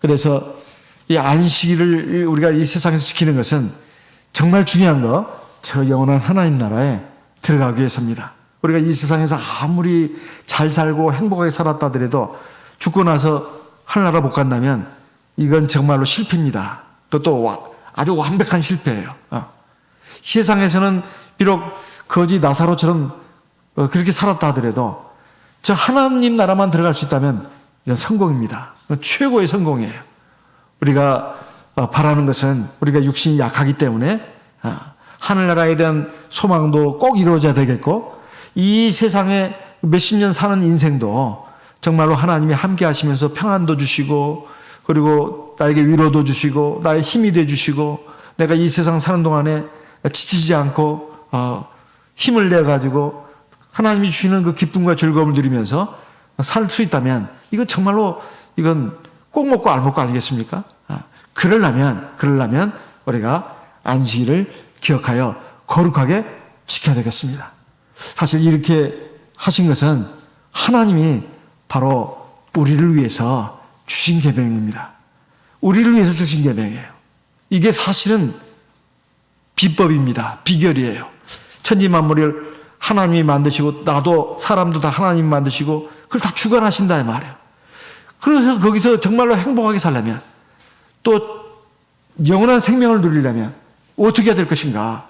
Speaker 1: 그래서 이 안식일을 우리가 이 세상에서 지키는 것은 정말 중요한 거, 저 영원한 하나님 나라에 들어가기 위해서입니다. 우리가 이 세상에서 아무리 잘 살고 행복하게 살았다 하더라도 죽고 나서 하늘나라 못 간다면 이건 정말로 실패입니다. 그것도 아주 완벽한 실패예요. 세상에서는 비록 거지 나사로처럼 그렇게 살았다 하더라도 저 하나님 나라만 들어갈 수 있다면 이건 성공입니다. 최고의 성공이에요. 우리가 바라는 것은 우리가 육신이 약하기 때문에 하늘나라에 대한 소망도 꼭 이루어져야 되겠고 이 세상에 몇십 년 사는 인생도 정말로 하나님이 함께 하시면서 평안도 주시고 그리고 나에게 위로도 주시고 나의 힘이 되어주시고 내가 이 세상 사는 동안에 지치지 않고 힘을 내가지고 하나님이 주시는 그 기쁨과 즐거움을 누리면서 살 수 있다면 이건 정말로 이건 꼭 먹고 알 먹고 아니겠습니까? 그러려면 우리가 안식일을 기억하여 거룩하게 지켜야 되겠습니다. 사실 이렇게 하신 것은 하나님이 바로 우리를 위해서 주신 계명입니다. 우리를 위해서 주신 계명이에요. 이게 사실은 비법입니다. 비결이에요. 천지만물을 하나님이 만드시고 나도 사람도 다 하나님이 만드시고 그걸 다 주관하신다 이 말이에요. 그래서 거기서 정말로 행복하게 살려면 또 영원한 생명을 누리려면 어떻게 해야 될 것인가?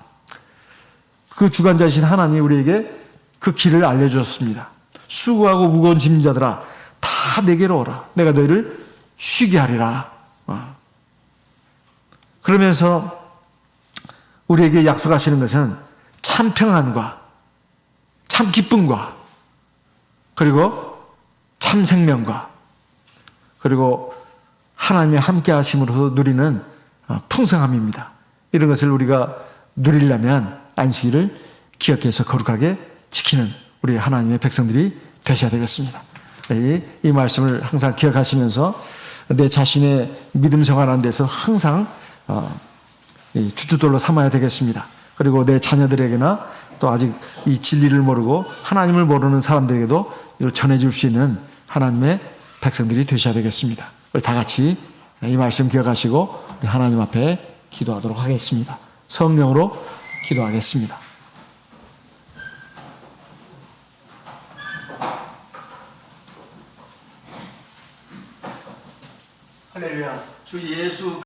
Speaker 1: 그 주관자이신 하나님이 우리에게 그 길을 알려주셨습니다. 수고하고 무거운 짐진 자들아 다 내게로 오라. 내가 너희를 쉬게 하리라. 그러면서 우리에게 약속하시는 것은 참 평안과 참 기쁨과 그리고 참 생명과 그리고 하나님의 함께 하심으로서 누리는 풍성함입니다. 이런 것을 우리가 누리려면 안식일을 기억해서 거룩하게 지키는 우리 하나님의 백성들이 되셔야 되겠습니다. 이 말씀을 항상 기억하시면서 내 자신의 믿음 생활하는 데서 항상 이 주춧돌로 삼아야 되겠습니다. 그리고 내 자녀들에게나 또 아직 이 진리를 모르고 하나님을 모르는 사람들에게도 이걸 전해줄 수 있는 하나님의 백성들이 되셔야 되겠습니다. 우리 다 같이 이 말씀 기억하시고 우리 하나님 앞에 기도하도록 하겠습니다. 성령으로 기도하겠습니다. 할렐루야. 주 예수